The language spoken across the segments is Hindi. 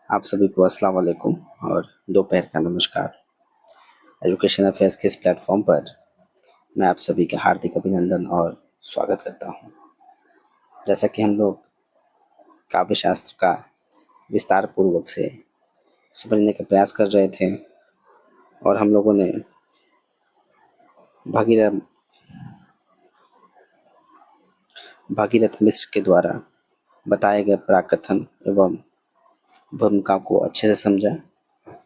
आप सभी को अस्सलाम वालेकुम और दोपहर का नमस्कार। एजुकेशन अफेयर्स के इस प्लेटफॉर्म पर मैं आप सभी का हार्दिक अभिनंदन और स्वागत करता हूं। जैसा कि हम लोग काव्य शास्त्र का विस्तार पूर्वक से समझने का प्रयास कर रहे थे और हम लोगों ने भगीरथ भगीरथ मिश्र के द्वारा बताए गए प्राकथन एवं भूमिका को अच्छे से समझा।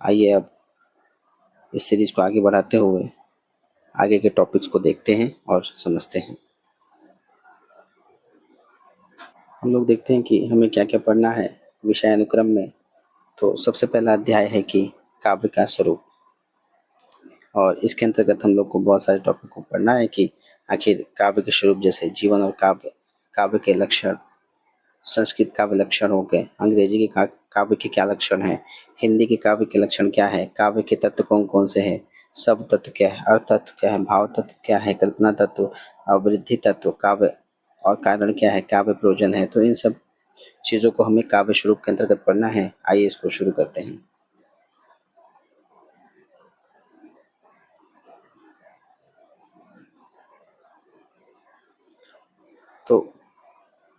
आइए अब इस सीरीज को आगे बढ़ाते हुए आगे के टॉपिक्स को देखते हैं और समझते हैं। हम लोग देखते हैं कि हमें क्या क्या पढ़ना है विषय अनुक्रम में। तो सबसे पहला अध्याय है कि काव्य का स्वरूप, और इसके अंतर्गत हम लोग को बहुत सारे टॉपिक को पढ़ना है कि आखिर काव्य के स्वरूप जैसे जीवन और काव्य, काव्य के लक्षण, संस्कृत काव्य लक्षण हो गए, अंग्रेजी के काव्य के क्या लक्षण हैं, हिंदी के काव्य के लक्षण क्या है, काव्य के तत्व कौन कौन से हैं, शब्द तत्व क्या है, अर्थ तत्व क्या है, भाव तत्व क्या है, कल्पना तत्व, अवृद्धि तत्व, काव्य और कारण क्या है, काव्य प्रयोजन है। तो इन सब चीज़ों को हमें काव्य स्वरूप के अंतर्गत पढ़ना है। आइए इसको शुरू करते हैं। तो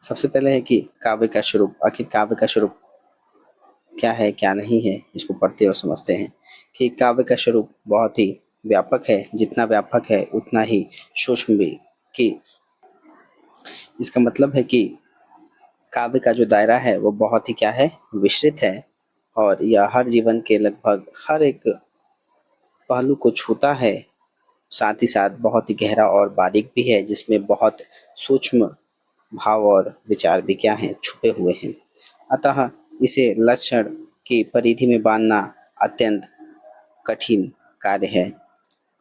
सबसे पहले है कि काव्य का स्वरूप। आखिर काव्य का स्वरूप क्या है क्या नहीं है, इसको पढ़ते और समझते हैं कि काव्य का स्वरूप बहुत ही व्यापक है। जितना व्यापक है उतना ही सूक्ष्म भी। कि इसका मतलब है कि काव्य का जो दायरा है वो बहुत ही क्या है, विस्तृत है, और यह हर जीवन के लगभग हर एक पहलू को छूता है। साथ ही साथ बहुत ही गहरा और बारीक भी है, जिसमें बहुत सूक्ष्म भाव और विचार भी क्या हैं, छुपे हुए हैं। अतः इसे लक्षण की परिधि में बांधना अत्यंत कठिन कार्य है।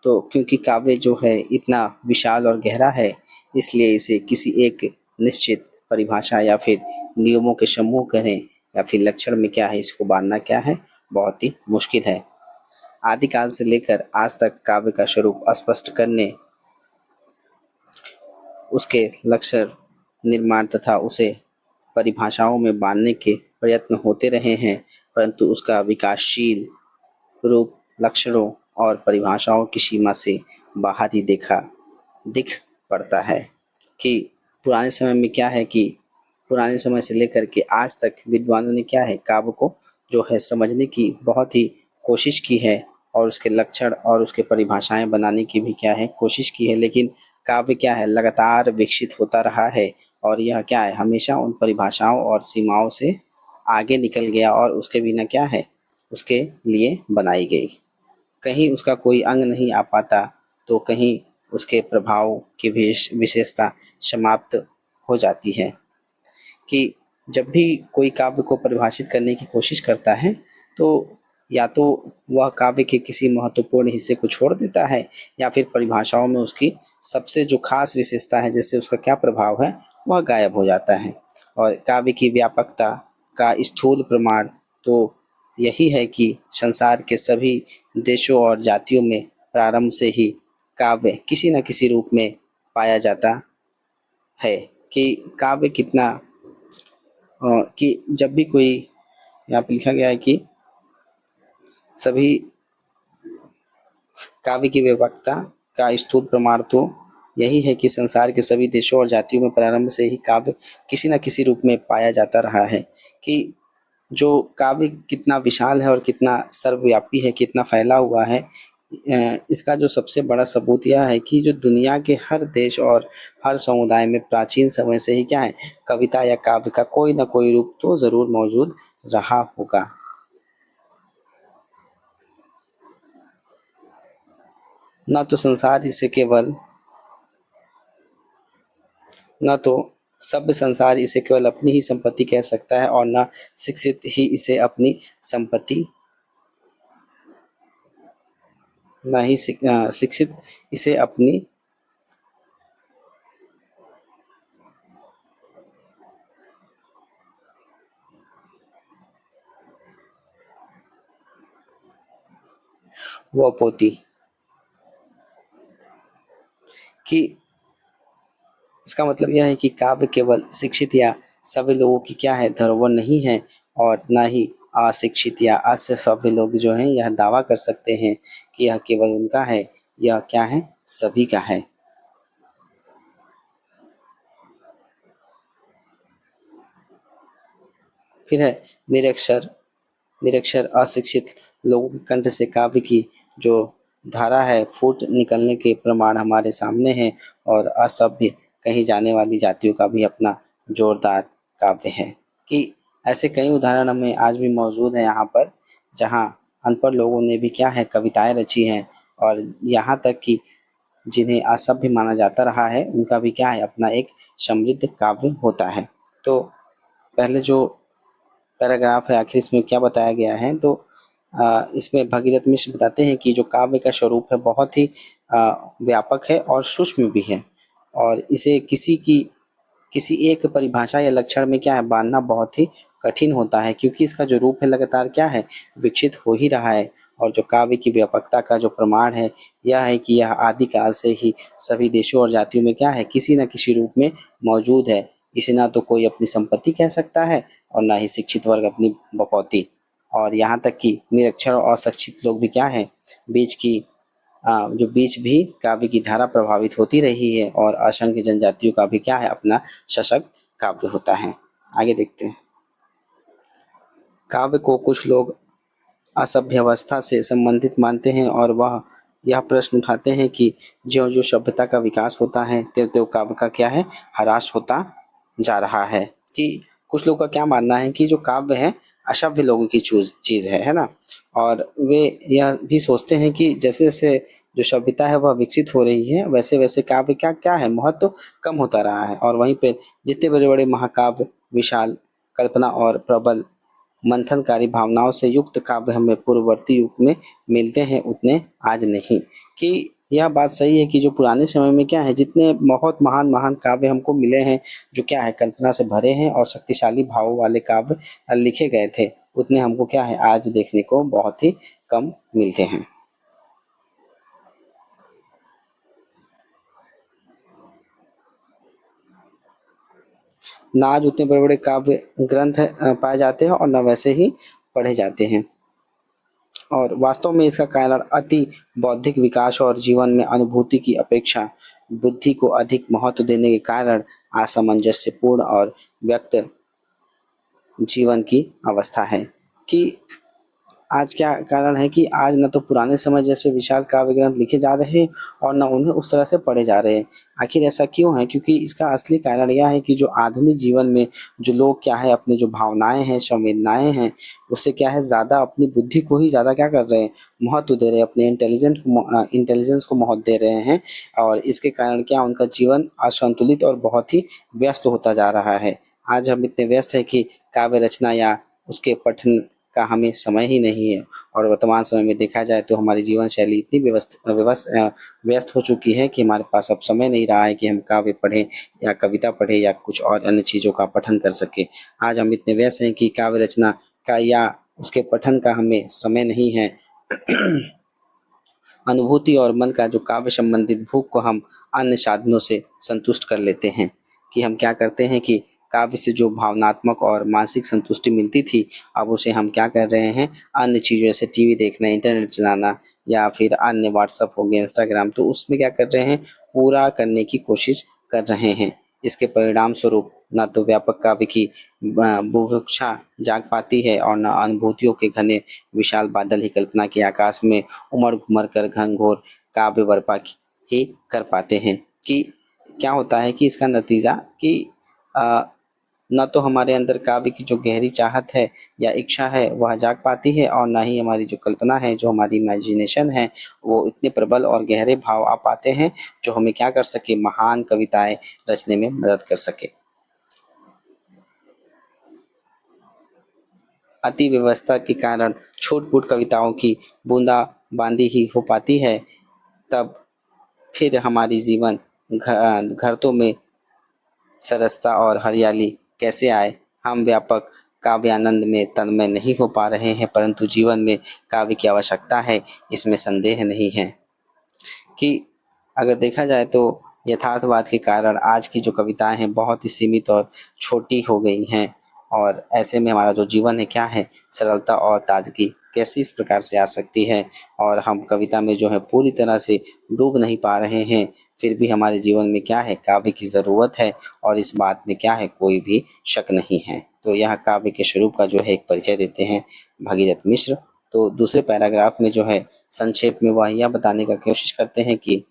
तो क्योंकि काव्य जो है इतना विशाल और गहरा है, इसलिए इसे किसी एक निश्चित परिभाषा या फिर नियमों के समूह करें या फिर लक्षण में क्या है, इसको बांधना क्या है, बहुत ही मुश्किल है। आदिकाल से लेकर आज तक काव्य का स्वरूप स्पष्ट करने, उसके लक्षण निर्माण तथा उसे परिभाषाओं में बांधने के प्रयत्न होते रहे हैं, परंतु उसका विकासशील रूप लक्षणों और परिभाषाओं की सीमा से बाहर ही दिख पड़ता है। कि पुराने समय में क्या है कि पुराने समय से लेकर के आज तक विद्वानों ने क्या है, काव्य को जो है समझने की बहुत ही कोशिश की है और उसके लक्षण और उसके परिभाषाएं बनाने की भी क्या है, कोशिश की है। लेकिन काव्य क्या है, लगातार विकसित होता रहा है और यह क्या है, हमेशा उन परिभाषाओं और सीमाओं से आगे निकल गया और उसके बिना क्या है, उसके लिए बनाई गई। कहीं उसका कोई अंग नहीं आ पाता तो कहीं उसके प्रभाव की विशेषता समाप्त हो जाती है। कि जब भी कोई काव्य को परिभाषित करने की कोशिश करता है तो या तो वह काव्य के किसी महत्वपूर्ण हिस्से को छोड़ देता है, या फिर परिभाषाओं में उसकी सबसे जो खास विशेषता है, जैसे उसका क्या प्रभाव है, वह गायब हो जाता है। और काव्य की व्यापकता का स्थूल प्रमाण तो यही है कि संसार के सभी देशों और जातियों में प्रारंभ से ही काव्य किसी न किसी रूप में पाया जाता है। कि काव्य कितना कि जब भी कोई, यहाँ पे लिखा गया है कि सभी काव्य की व्यापकता का स्थूल प्रमाण तो यही है कि संसार के सभी देशों और जातियों में प्रारंभ से ही काव्य किसी न किसी रूप में पाया जाता रहा है। कि जो काव्य कितना विशाल है और कितना सर्वव्यापी है, कितना फैला हुआ है, इसका जो सबसे बड़ा सबूत यह है कि जो दुनिया के हर देश और हर समुदाय में प्राचीन समय से ही क्या है, कविता या काव्य का कोई ना कोई रूप तो जरूर मौजूद रहा होगा। न तो संसार इसे केवल न तो सभ्य संसार इसे केवल अपनी ही संपत्ति कह सकता है और न शिक्षित ही इसे अपनी संपत्ति, न ही शिक्षित इसे अपनी वो पोती। कि इसका मतलब यह है कि काव्य केवल शिक्षित या सभी लोगों की क्या है, धरोहर नहीं है, और ना ही अशिक्षित या असभ्य लोग जो हैं यह दावा कर सकते हैं कि यह केवल उनका है, यह क्या है, सभी का है। फिर है निरक्षर। निरक्षर अशिक्षित लोगों के कंठ से काव्य की जो धारा है फूट निकलने के प्रमाण हमारे सामने हैं, और असभ्य कही जाने वाली जातियों का भी अपना जोरदार काव्य है। कि ऐसे कई उदाहरण हमें आज भी मौजूद हैं यहाँ पर, जहाँ अनपढ़ लोगों ने भी क्या है कविताएं रची हैं, और यहाँ तक कि जिन्हें असभ्य माना जाता रहा है उनका भी क्या है अपना एक समृद्ध काव्य होता है। तो पहले जो पैराग्राफ है आखिर इसमें क्या बताया गया है, तो इसमें भगीरथ मिश्र बताते हैं कि जो काव्य का स्वरूप है बहुत ही व्यापक है और सूक्ष्म भी है, और इसे किसी एक परिभाषा या लक्षण में क्या है बांधना बहुत ही कठिन होता है, क्योंकि इसका जो रूप है लगातार क्या है विकसित हो ही रहा है। और जो काव्य की व्यापकता का जो प्रमाण है यह है कि यह आदिकाल से ही सभी देशों और जातियों में क्या है किसी न किसी रूप में मौजूद है। इसे ना तो कोई अपनी संपत्ति कह सकता है और ना ही शिक्षित वर्ग अपनी बपौती, और यहाँ तक कि निरक्षर और शिक्षित लोग भी क्या है बीच की जो बीच भी काव्य की धारा प्रभावित होती रही है, और असंख्य जनजातियों का भी क्या है अपना सशक्त काव्य होता है। आगे देखते हैं। काव्य को कुछ लोग असभ्यवस्था से संबंधित मानते हैं, और वह यह प्रश्न उठाते हैं कि ज्यों-ज्यों सभ्यता का विकास होता है त्यों-त्यों काव्य का क्या है ह्रास होता जा रहा है। कि कुछ लोगों का क्या मानना है कि जो काव्य है असभ्य लोगों की चीज़ है ना? और वे यह भी सोचते हैं कि जैसे-जैसे जो सभ्यता है वह विकसित हो रही है, वैसे-वैसे काव्य का क्या है महत्व तो कम होता रहा है, और वहीं पे जितने बड़े-बड़े महाकाव्य विशाल कल्पना और प्रबल मंथनकारी भावनाओं से युक्त काव्य हमें पूर्ववर्ती युग में मिलते हैं उतने आज नहीं। कि यह बात सही है कि जो पुराने समय में क्या है जितने बहुत महान-महान काव्य हमको मिले हैं, जो क्या है कल्पना से भरे हैं और शक्तिशाली भावों वाले काव्य लिखे गए थे, उतने हमको क्या है आज देखने को बहुत ही कम मिलते हैं। ना आज उतने बड़े-बड़े काव्य ग्रंथ पाए जाते हैं और ना वैसे ही पढ़े जाते हैं। और वास्तव में इसका कारण अति बौद्धिक विकास और जीवन में अनुभूति की अपेक्षा बुद्धि को अधिक महत्व देने के कारण असामंजस्यपूर्ण और व्यक्त जीवन की अवस्था है। कि आज क्या कारण है कि आज न तो पुराने समय जैसे विशाल काव्य ग्रंथ लिखे जा रहे हैं और न उन्हें उस तरह से पढ़े जा रहे हैं। आखिर ऐसा क्यों है? क्योंकि इसका असली कारण यह है कि जो आधुनिक जीवन में जो लोग क्या है अपनी जो भावनाएँ हैं, संवेदनाएँ हैं, उससे क्या है ज़्यादा अपनी बुद्धि को ही ज़्यादा क्या कर रहे हैं, महत्व दे रहे हैं, अपने इंटेलिजेंस को महत्व दे रहे हैं, और इसके कारण क्या उनका जीवन असंतुलित और बहुत ही व्यस्त होता जा रहा है। आज हम इतने व्यस्त हैं कि काव्य रचना या उसके पठन का हमें समय ही नहीं है, और वर्तमान समय में देखा जाए तो हमारी जीवन शैली इतनी व्यस्त हो चुकी है कि हमारे पास अब समय नहीं रहा है कि हम काव्य पढ़ें या कविता पढ़ें या कुछ और अन्य चीज़ों का पठन कर सकें। आज हम इतने व्यस्त हैं कि काव्य रचना का या उसके पठन का हमें समय नहीं है। अनुभूति और मन का जो काव्य संबंधित भूख को हम अन्य साधनों से संतुष्ट कर लेते हैं। कि हम क्या करते हैं कि काव्य से जो भावनात्मक और मानसिक संतुष्टि मिलती थी, अब उसे हम क्या कर रहे हैं अन्य चीज़ों जैसे टीवी देखना, इंटरनेट चलाना या फिर अन्य व्हाट्सएप हो गया, इंस्टाग्राम, तो उसमें क्या कर रहे हैं पूरा करने की कोशिश कर रहे हैं। इसके परिणाम स्वरूप ना तो व्यापक काव्य की बुभुक्षा जाग पाती है, और ना अनुभूतियों के घने विशाल बादल ही कल्पना के आकाश में उमड़-घुमड़ कर घनघोर काव्य वर्षा ही कर पाते हैं। कि क्या होता है कि इसका नतीजा कि अ, ना तो हमारे अंदर काव्य की जो गहरी चाहत है या इच्छा है वह जाग पाती है, और ना ही हमारी जो कल्पना है, जो हमारी इमेजिनेशन है, वो इतने प्रबल और गहरे भाव आ पाते हैं जो हमें क्या कर सके महान कविताएँ रचने में मदद कर सके। अति व्यवस्था के कारण छूट-फूट कविताओं की बूँदा-बांदी ही हो पाती है, तब फिर हमारी जीवन घरतों में सरसता और हरियाली कैसे आए? हम व्यापक काव्यानंद में तन्मय नहीं हो पा रहे हैं, परंतु जीवन में काव्य की आवश्यकता है, इसमें संदेह नहीं है। कि अगर देखा जाए तो यथार्थवाद के कारण आज की जो कविताएँ हैं बहुत ही सीमित और छोटी हो गई हैं। और ऐसे में हमारा जो जीवन है क्या है, सरलता और ताजगी कैसे इस प्रकार से आ सकती है। और हम कविता में जो है पूरी तरह से डूब नहीं पा रहे हैं, फिर भी हमारे जीवन में क्या है, काव्य की ज़रूरत है और इस बात में क्या है, कोई भी शक नहीं है। तो यह काव्य के स्वरूप का जो है एक परिचय देते हैं भगीरथ मिश्र। तो दूसरे पैराग्राफ में जो है संक्षेप में वह यह बताने का कोशिश करते हैं कि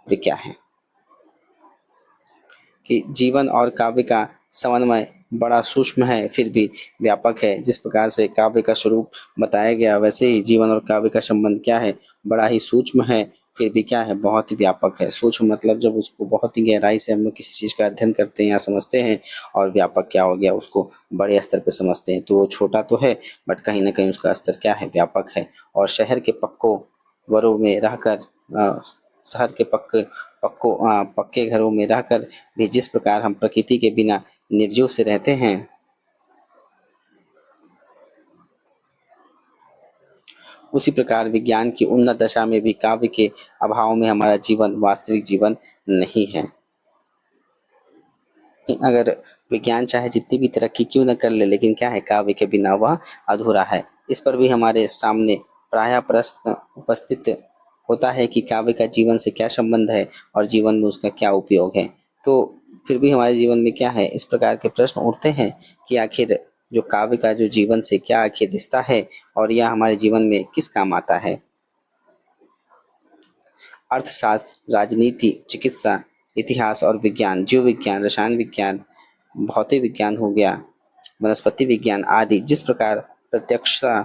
वे क्या है, कि जीवन और काव्य का समन्वय बड़ा सूक्ष्म है फिर भी व्यापक है। जिस प्रकार से काव्य का स्वरूप बताया गया, वैसे ही जीवन और काव्य का संबंध क्या है, बड़ा ही सूक्ष्म है फिर भी क्या है, बहुत ही व्यापक है। सूक्ष्म मतलब जब उसको बहुत ही गहराई से हम लोग किसी चीज़ का अध्ययन करते हैं या समझते हैं, और व्यापक क्या हो गया, उसको बड़े स्तर पर समझते हैं। तो वो छोटा तो है बट कहीं ना कहीं उसका स्तर क्या है, व्यापक है। और शहर के पक्कों वरों में रहकर शहर के पक्के घरों में रहकर भी जिस प्रकार हम प्रकृति के बिना निर्जीव से रहते हैं, उसी प्रकार विज्ञान की उन्नत दशा में भी काव्य के अभाव में हमारा जीवन वास्तविक जीवन नहीं है। अगर विज्ञान चाहे जितनी भी तरक्की क्यों न कर ले, लेकिन क्या है, काव्य के बिना वह अधूरा है। इस पर भी हमारे सामने प्रायः प्रश्न उपस्थित होता है कि काव्य का जीवन से क्या संबंध है और जीवन में उसका क्या उपयोग है। तो फिर भी हमारे जीवन में क्या है, इस प्रकार के प्रश्न उठते हैं कि आखिर जो काव्य का जो जीवन से क्या आखिर रिश्ता है और यह हमारे जीवन में किस काम आता है। अर्थशास्त्र, राजनीति, चिकित्सा, इतिहास और विज्ञान, जीव विज्ञान, रसायन विज्ञान, भौतिक विज्ञान हो गया, वनस्पति विज्ञान आदि जिस प्रकार प्रत्यक्षता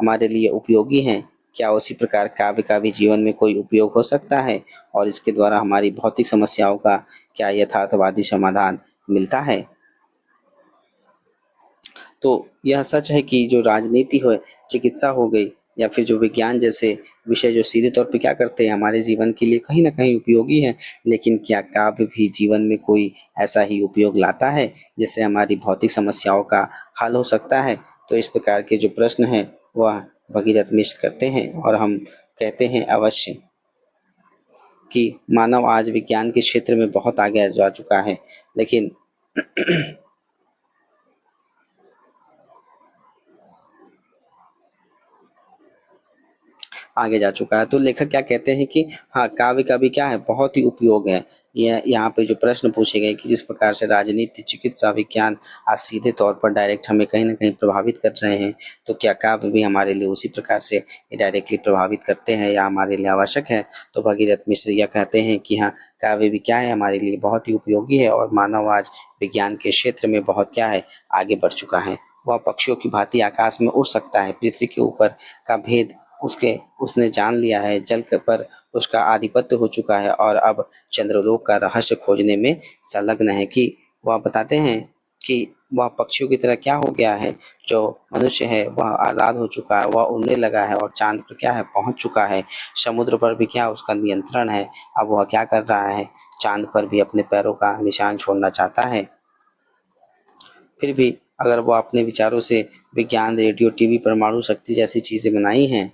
हमारे लिए उपयोगी हैं, क्या उसी प्रकार काव्य का भी जीवन में कोई उपयोग हो सकता है और इसके द्वारा हमारी भौतिक समस्याओं का क्या यथार्थवादी समाधान मिलता है। तो यह सच है कि जो राजनीति हो, चिकित्सा हो गई या फिर जो विज्ञान जैसे विषय जो सीधे तौर पे क्या करते हैं, हमारे जीवन के लिए कहीं न कहीं उपयोगी हैं, लेकिन क्या काव्य भी जीवन में कोई ऐसा ही उपयोग लाता है, जिससे हमारी भौतिक समस्याओं का हल हो सकता है? तो इस प्रकार के जो प्रश्न हैं, वह भगीरथ मिश्र करते हैं और हम कहते हैं अवश्य कि मानव आज विज्ञान के क्षेत्र में बहुत आगे जा चुका है, लेकिन आगे जा चुका है। तो लेखक क्या कहते हैं कि हाँ, काव्य का भी क्या है, बहुत ही उपयोग है। ये यहाँ पे जो प्रश्न पूछे गए कि जिस प्रकार से राजनीति, चिकित्सा, विज्ञान आज सीधे तौर पर डायरेक्ट हमें कहीं न कहीं प्रभावित कर रहे हैं, तो क्या काव्य भी हमारे लिए उसी प्रकार से डायरेक्टली प्रभावित करते हैं या हमारे लिए आवश्यक है? तो भगीरथ मिश्र यह कहते हैं कि हाँ, काव्य भी क्या है, हमारे लिए बहुत ही उपयोगी है और मानव आज विज्ञान के क्षेत्र में बहुत क्या है, आगे बढ़ चुका है। वह पक्षियों की भांति आकाश में उड़ सकता है, पृथ्वी के ऊपर का भेद उसने जान लिया है, जल के पर उसका आधिपत्य हो चुका है और अब चंद्रलोक का रहस्य खोजने में संलग्न है। कि वह बताते हैं कि वह पक्षियों की तरह क्या हो गया है, जो मनुष्य है वह आज़ाद हो चुका है, वह उड़ने लगा है और चाँद पर क्या है, पहुँच चुका है। समुद्र पर भी क्या उसका नियंत्रण है, अब वह क्या कर रहा है, चाँद पर भी अपने पैरों का निशान छोड़ना चाहता है। फिर भी अगर वो अपने विचारों से विज्ञान, रेडियो, टीवी, परमाणु शक्ति जैसी चीज़ें बनाई हैं,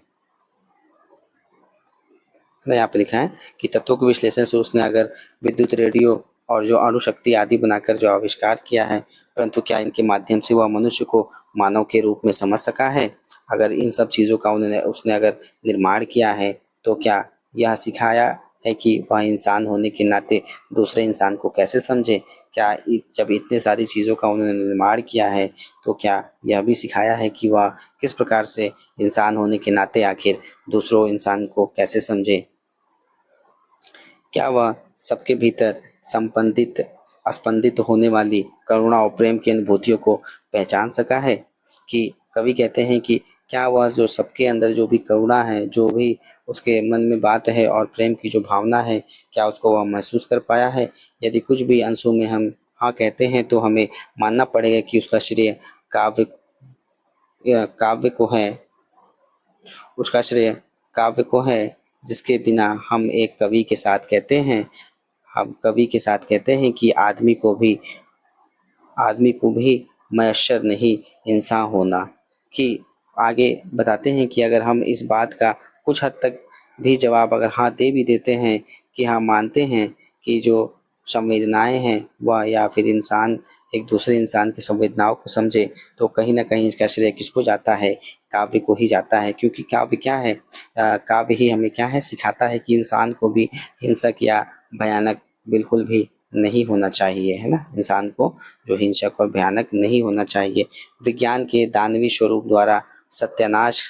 ना यहाँ पे लिखा है कि तत्वों के विश्लेषण से उसने अगर विद्युत, रेडियो और जो अणुशक्ति आदि बनाकर जो आविष्कार किया है, परंतु क्या इनके माध्यम से वह मनुष्य को मानव के रूप में समझ सका है? अगर इन सब चीज़ों का उसने अगर निर्माण किया है, तो क्या यह सिखाया है कि वह इंसान होने के नाते दूसरे इंसान को कैसे समझे? क्या जब इतने सारी चीज़ों का उन्होंने निर्माण किया है, तो क्या यह भी सिखाया है कि वह किस प्रकार से इंसान होने के नाते आखिर दूसरों इंसान को कैसे समझे? क्या वह सबके भीतर संपंदित स्पंदित होने वाली करुणा और प्रेम की अनुभूतियों को पहचान सका है? कि कवि कहते हैं कि क्या वह जो सबके अंदर जो भी करुणा है, जो भी उसके मन में बात है और प्रेम की जो भावना है, क्या उसको वह महसूस कर पाया है? यदि कुछ भी अंशों में हम हाँ कहते हैं, तो हमें मानना पड़ेगा कि उसका श्रेय काव्य काव्य को है, उसका श्रेय काव्य को है, जिसके बिना हम एक कवि के साथ कहते हैं, हम कवि के साथ कहते हैं कि आदमी को भी मयस्सर नहीं इंसान होना। कि आगे बताते हैं कि अगर हम इस बात का कुछ हद तक भी जवाब अगर हाँ दे भी देते हैं कि हाँ मानते हैं कि जो संवेदनाएं हैं वह या फिर इंसान एक दूसरे इंसान की संवेदनाओं को समझे, तो कहीं ना कहीं इसका श्रेय किसको जाता है? काव्य को ही जाता है। क्योंकि काव्य क्या है, काव्य ही हमें क्या है सिखाता है कि इंसान को भी हिंसक या भयानक बिल्कुल भी नहीं होना चाहिए, है ना। इंसान को जो हिंसक और भयानक नहीं होना चाहिए। विज्ञान के दानवी स्वरूप द्वारा सत्यानाश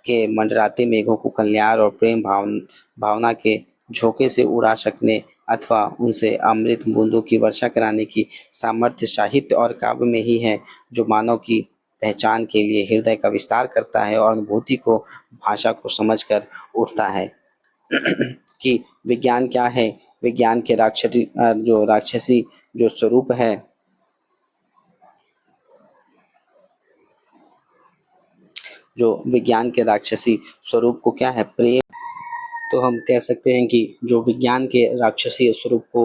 के मंडराते मेघों को कल्याण और प्रेम भावना के झोंके से उड़ा सकने अथवा उनसे अमृत बूंदों की वर्षा कराने की सामर्थ्य साहित्य और काव्य में ही है, जो मानव की पहचान के लिए हृदय का विस्तार करता है और अनुभूति को भाषा को समझकर उठता है। कि विज्ञान क्या है? विज्ञान के राक्षसी जो स्वरूप है, जो विज्ञान के राक्षसी स्वरूप को क्या है, प्रेम। तो हम कह सकते हैं कि जो विज्ञान के राक्षसी स्वरूप को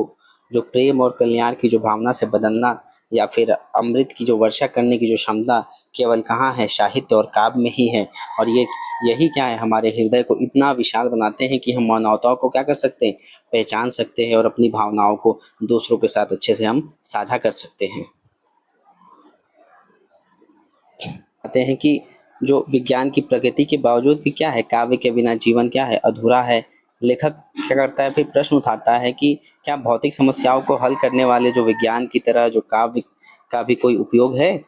जो प्रेम और कल्याण की जो भावना से बदलना या फिर अमृत की जो वर्षा करने की जो क्षमता केवल कहाँ है? साहित्य और काव्य में ही है। और ये यही क्या है, हमारे हृदय को इतना विशाल बनाते हैं कि हम मानवताओं को क्या कर सकते हैं? पहचान सकते हैं और अपनी भावनाओं को दूसरों के साथ अच्छे से हम साझा कर सकते हैं। कहते हैं कि जो विज्ञान की प्रगति के बावजूद भी क्या है, काव्य के बिना जीवन क्या है? अधूरा है। लेखक क्या करता है, फिर प्रश्न उठाता है कि क्या भौतिक समस्याओं को हल करने वाले जो विज्ञान की तरह जो काव्य का भी कोई उपयोग है?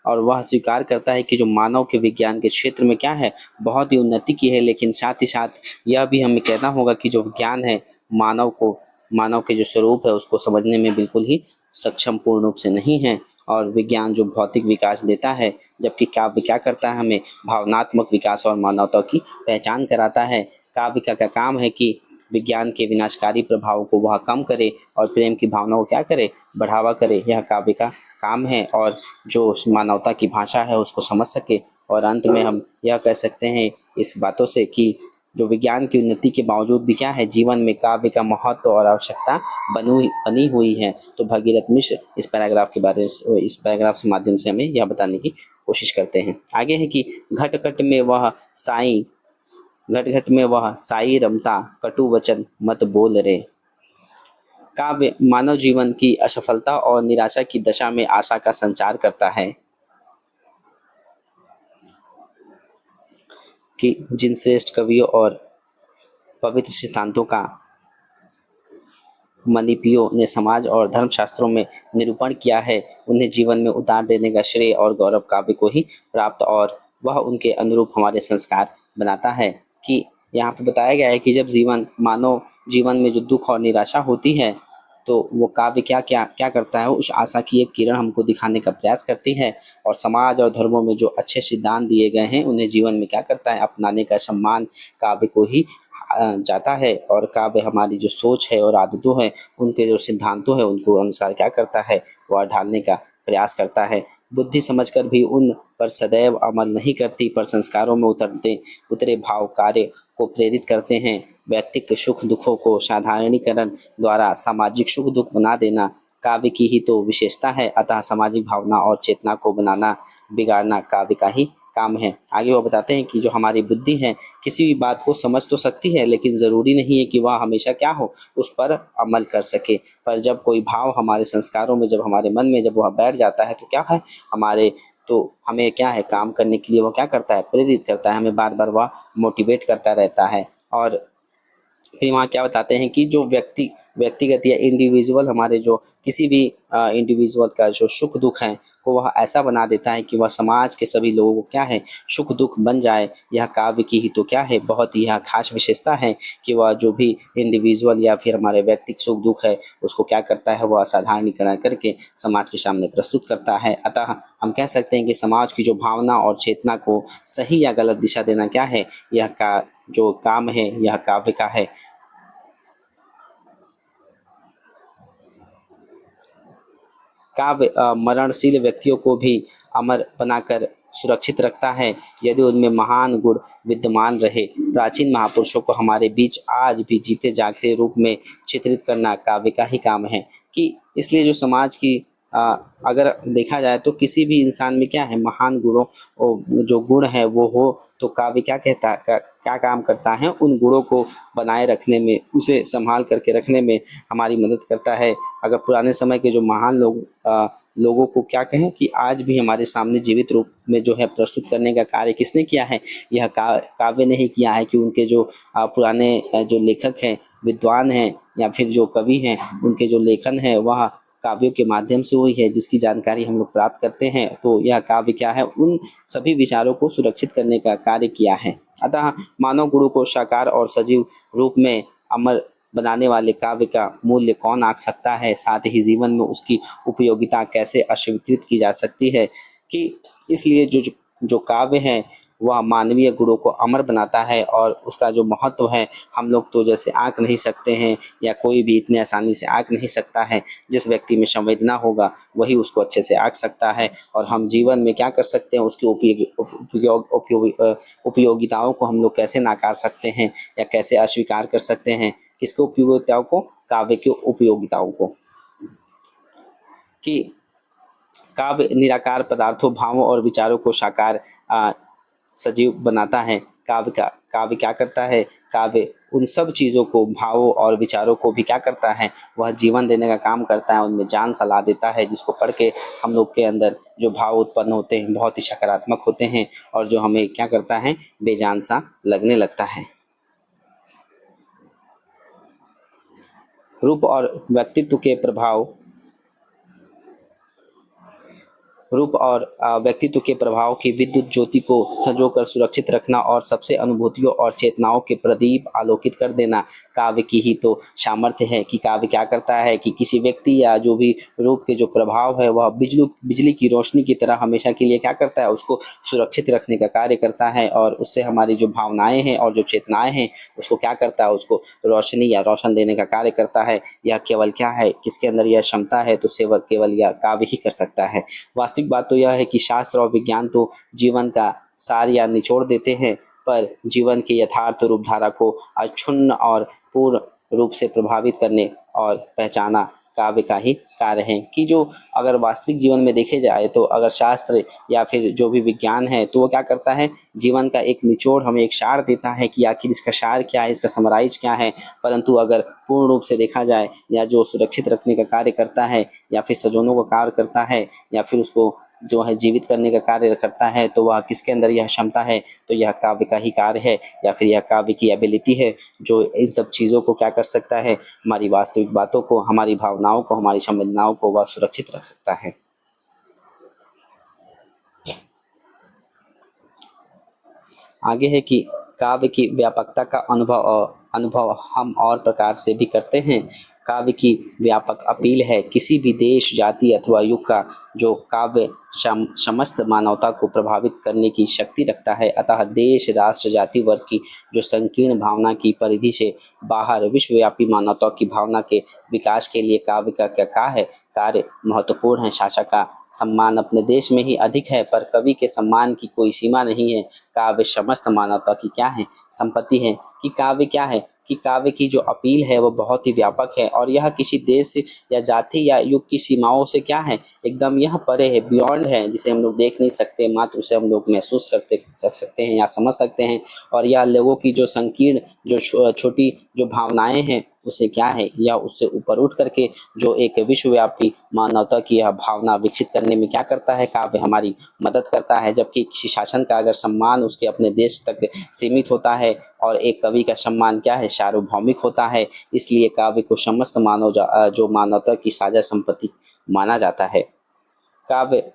और वह स्वीकार करता है कि जो मानव के विज्ञान के क्षेत्र में क्या है, बहुत ही उन्नति की है, लेकिन साथ ही साथ यह भी हमें कहना होगा कि जो विज्ञान है मानव के जो स्वरूप है उसको समझने में बिल्कुल ही सक्षम पूर्ण रूप से नहीं है। और विज्ञान जो भौतिक विकास देता है, जबकि काव्य क्या करता है, हमें भावनात्मक विकास और मानवता की पहचान कराता है। काव्य का क्या काम है कि विज्ञान के विनाशकारी प्रभाव को वह कम करे और प्रेम की भावना को क्या करे, बढ़ावा करे। यह काव्य का काम है और जो उस मानवता की भाषा है उसको समझ सके। और अंत में हम यह कह सकते हैं इस बातों से कि जो विज्ञान की उन्नति के बावजूद भी क्या है, जीवन में काव्य का महत्व और आवश्यकता बनी हुई है। तो भगीरथ मिश्र इस पैराग्राफ के माध्यम से हमें यह बताने की कोशिश करते हैं। आगे है कि घट घट में वह साई घट घट में वह साई रमता, कटु वचन मत बोल रे। काव्य मानव जीवन की असफलता और निराशा की दशा में आशा का संचार करता है कि जिन श्रेष्ठ कवियों और पवित्र सिद्धांतों का मनीषियों ने समाज और धर्मशास्त्रों में निरूपण किया है, उन्हें जीवन में उतार देने का श्रेय और गौरव काव्य को ही प्राप्त, और वह उनके अनुरूप हमारे संस्कार बनाता है। कि यहाँ पे बताया गया है कि जब मानव जीवन में जो दुख और निराशा होती है, तो वो काव्य क्या क्या क्या करता है, उस आशा की एक किरण हमको दिखाने का प्रयास करती है। और समाज और धर्मों में जो अच्छे सिद्धांत दिए गए हैं उन्हें जीवन में क्या करता है, अपनाने का सम्मान काव्य को ही जाता है। और काव्य हमारी जो सोच है और आदतों है, उनके जो सिद्धांतों है उनको अनुसार क्या करता है, वह ढालने का प्रयास करता है। बुद्धि समझकर भी उन पर सदैव अमल नहीं करती, पर संस्कारों में उतरे भाव कार्य को प्रेरित करते हैं। व्यक्तिगत सुख दुखों को साधारणीकरण द्वारा सामाजिक सुख दुख बना देना काव्य की ही तो विशेषता है। अतः सामाजिक भावना और चेतना को बनाना बिगाड़ना काव्य का ही काम है। आगे वो बताते हैं कि जो हमारी बुद्धि है किसी भी बात को समझ तो सकती है, लेकिन ज़रूरी नहीं है कि वह हमेशा क्या हो, उस पर अमल कर सके। पर जब कोई भाव हमारे संस्कारों में, जब हमारे मन में जब वह बैठ जाता है, तो क्या है, तो हमें क्या है, काम करने के लिए वो क्या करता है, प्रेरित करता है, हमें बार बार वह मोटिवेट करता रहता है। और फिर वहाँ क्या बताते हैं कि जो व्यक्तिगत या इंडिविजुअल हमारे जो किसी भी इंडिविजुअल का जो सुख दुख है को वह ऐसा बना देता है कि वह समाज के सभी लोगों को क्या है, सुख दुख बन जाए। यह काव्य की ही तो क्या है, बहुत ही यह खास विशेषता है कि वह जो भी इंडिविजुअल या फिर हमारे व्यक्तिगत सुख दुख है उसको क्या करता है, वह असाधारणीकरण करके समाज के सामने प्रस्तुत करता है। अतः हम कह सकते हैं कि समाज की जो भावना और चेतना को सही या गलत दिशा देना क्या है, यह का जो काम है यह काव्य का है। काव्य मरणशील व्यक्तियों को भी अमर बनाकर सुरक्षित रखता है, यदि उनमें महान गुण विद्यमान रहे। प्राचीन महापुरुषों को हमारे बीच आज भी जीते जागते रूप में चित्रित करना काव्य का ही काम है। कि इसलिए जो समाज की अगर देखा जाए तो किसी भी इंसान में क्या है, महान गुणों जो गुण है वो हो, तो काव्य क्या कहता है, क्या काम करता है, उन गुणों को बनाए रखने में, उसे संभाल करके रखने में हमारी मदद करता है। अगर पुराने समय के जो महान लोगों को क्या कहें कि आज भी हमारे सामने जीवित रूप में जो है प्रस्तुत करने का कार्य किसने किया है, यह काव्य ने ही किया है। कि उनके जो पुराने जो लेखक हैं, विद्वान हैं, या फिर जो कवि हैं, उनके जो लेखन है वह काव्यों के माध्यम से हुई है, जिसकी जानकारी हम लोग प्राप्त करते हैं। तो यह काव्य क्या है, उन सभी विचारों को सुरक्षित करने का कार्य किया है। अतः मानव गुरु को साकार और सजीव रूप में अमर बनाने वाले काव्य का मूल्य कौन आंक सकता है, साथ ही जीवन में उसकी उपयोगिता कैसे अस्वीकृत की जा सकती है। कि इसलिए जो काव्य है वह मानवीय गुणों को अमर बनाता है, और उसका जो महत्व है हम लोग तो जैसे आंक नहीं सकते हैं, या कोई भी इतने आसानी से आंक नहीं सकता है। जिस व्यक्ति में संवेदना होगा वही उसको अच्छे से आंक सकता है। और हम जीवन में क्या कर सकते हैं, उसकी उपयोगिताओं को हम लोग कैसे नाकार सकते हैं या कैसे अस्वीकार कर सकते हैं। किसके उपयोगिताओं को, काव्य की उपयोगिताओं को। कि काव्य निराकार पदार्थों, भावों और विचारों को साकार सजीव बनाता है। काव्य क्या करता है, काव्य उन सब चीज़ों को, भावों और विचारों को भी क्या करता है, वह जीवन देने का काम करता है, उनमें जान सला देता है, जिसको पढ़ के हम लोग के अंदर जो भाव उत्पन्न होते हैं बहुत ही सकारात्मक होते हैं, और जो हमें क्या करता है, बेजान सा लगने लगता है। रूप और व्यक्तित्व के प्रभाव रूप और व्यक्तित्व के प्रभाव की विद्युत ज्योति को संजोकर सुरक्षित रखना और सबसे अनुभूतियों और चेतनाओं के प्रदीप आलोकित कर देना काव्य की ही तो सामर्थ्य है। कि काव्य क्या करता है कि किसी व्यक्ति या जो भी रूप के जो प्रभाव है वह बिजली की रोशनी की तरह हमेशा के लिए क्या करता है, उसको सुरक्षित रखने का कार्य करता है, और उससे हमारी जो भावनाएं हैं और जो चेतनाएं हैं उसको क्या करता है, उसको रोशनी या रोशन देने का कार्य करता है। यह केवल क्या है, किसके अंदर यह क्षमता है, तो केवल यह काव्य ही कर सकता है। वास्तविक बात तो यह है कि शास्त्र और विज्ञान तो जीवन का सार या निचोड़ देते हैं, पर जीवन के यथार्थ रूपधारा को अक्षुण्ण और पूर्ण रूप से प्रभावित करने और पहचाना काव्य का ही कार्य है। कि जो अगर वास्तविक जीवन में देखे जाए तो अगर शास्त्र या फिर जो भी विज्ञान है तो वो क्या करता है, जीवन का एक निचोड़, हमें एक सार देता है कि आखिर इसका सार क्या है, इसका समराइज क्या है। परंतु अगर पूर्ण रूप से देखा जाए, या जो सुरक्षित रखने का कार्य करता है, या फिर सजोनों का कार्य करता है, या फिर उसको जो है जीवित करने का कार्य करता है, तो वह किसके अंदर यह क्षमता है, तो यह काव्य का ही कार्य है, या फिर यह काव्य की एबिलिटी है, जो इन सब चीज़ों को क्या कर सकता है, हमारी वास्तविक बातों को, हमारी भावनाओं को, हमारी संवेदनाओं को वह सुरक्षित रख सकता है। आगे है कि काव्य की व्यापकता का अनुभव हम और प्रकार से भी करते हैं। काव्य की व्यापक अपील है, किसी भी देश, जाति अथवा युग का जो काव्य समस्त मानवता को प्रभावित करने की शक्ति रखता है। अतः देश, राष्ट्र, जाति, वर्ग की जो संकीर्ण भावना की परिधि से बाहर विश्वव्यापी मानवता की भावना के विकास के लिए काव्य का क्या है, कार्य महत्वपूर्ण है। शासक का सम्मान अपने देश में ही अधिक है, पर कवि के सम्मान की कोई सीमा नहीं है। काव्य समस्त मानवता की क्या है, संपत्ति है। कि काव्य क्या है, कि काव्य की जो अपील है वो बहुत ही व्यापक है, और यह किसी देश या जाति या युग की सीमाओं से क्या है, एकदम यह परे है, बियॉन्ड है, जिसे हम लोग देख नहीं सकते, मात्र उसे हम लोग महसूस करते सकते हैं या समझ सकते हैं। और यह लोगों की जो संकीर्ण, जो छोटी जो भावनाएं हैं उसे क्या है, या उससे ऊपर उठ करके जो एक विश्वव्यापी मानवता की यह भावना विकसित करने में क्या करता है, काव्य हमारी मदद करता है। जबकि किसी शासन का अगर सम्मान उसके अपने देश तक सीमित होता है, और एक कवि का सम्मान क्या है, सार्वभौमिक होता है। इसलिए काव्य को समस्त जो मानवता की साझा संपत्ति माना जाता है। काव्य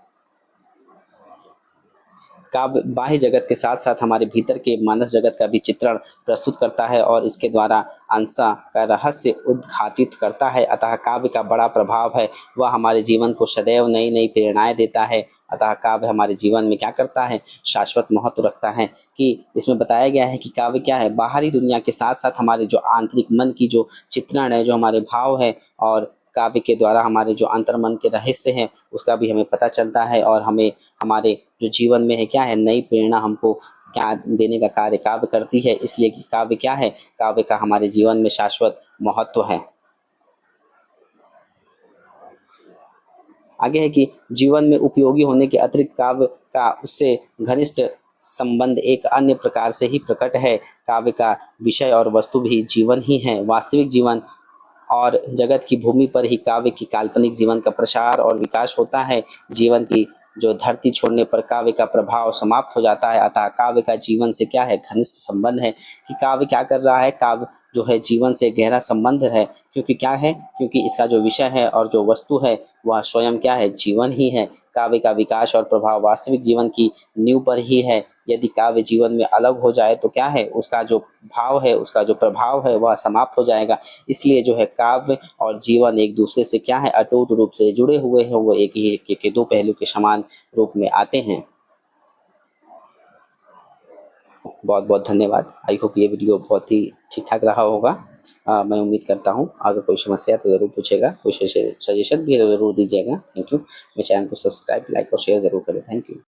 काव्य बाह्य जगत के साथ साथ हमारे भीतर के मानस जगत का भी चित्रण प्रस्तुत करता है, और इसके द्वारा अंसा का रहस्य उद्घाटित करता है। अतः काव्य का बड़ा प्रभाव है, वह हमारे जीवन को सदैव नई नई प्रेरणाएं देता है। अतः काव्य हमारे जीवन में क्या करता है, शाश्वत महत्व रखता है। कि इसमें बताया गया है कि काव्य क्या है, बाहरी दुनिया के साथ साथ हमारे जो आंतरिक मन की जो चित्रण है, जो हमारे भाव है, और काव्य के द्वारा हमारे जो अंतर्मन के रहस्य हैं उसका भी हमें पता चलता है, और हमें हमारे जो जीवन में है क्या है, नई प्रेरणा हमको क्या देने का कार्य काव्य करती है। इसलिए कि काव्य क्या है, काव्य का हमारे जीवन में शाश्वत महत्व है। आगे है कि जीवन में उपयोगी होने के अतिरिक्त काव्य का उससे घनिष्ठ संबंध एक अन्य प्रकार से ही प्रकट है। काव्य का विषय और वस्तु भी जीवन ही है। वास्तविक जीवन और जगत की भूमि पर ही काव्य की काल्पनिक जीवन का प्रसार और विकास होता है। जीवन की जो धरती छोड़ने पर काव्य का प्रभाव समाप्त हो जाता है। अतः काव्य का जीवन से क्या है, घनिष्ठ संबंध है। कि काव्य क्या कर रहा है, काव्य जो है जीवन से गहरा संबंध है। क्योंकि क्या है, क्योंकि इसका जो विषय है और जो वस्तु है वह स्वयं क्या है, जीवन ही है। काव्य का विकास और प्रभाव वास्तविक जीवन की नींव पर ही है। यदि काव्य जीवन में अलग हो जाए तो क्या है, उसका जो भाव है, उसका जो प्रभाव है वह समाप्त हो जाएगा। इसलिए जो है काव्य और जीवन एक दूसरे से क्या है, अटूट रूप से जुड़े हुए हैं। वो एक ही के दो पहलू के समान रूप में आते हैं। बहुत बहुत धन्यवाद। आई होप ये वीडियो बहुत ही ठीक ठाक रहा होगा। मैं उम्मीद करता हूँ अगर कोई समस्या है तो ज़रूर पूछेगा, कोई सजेशन भी है तो ज़रूर दीजिएगा। Thank you. मेरे चैनल को सब्सक्राइब, लाइक और शेयर ज़रूर करें। Thank you.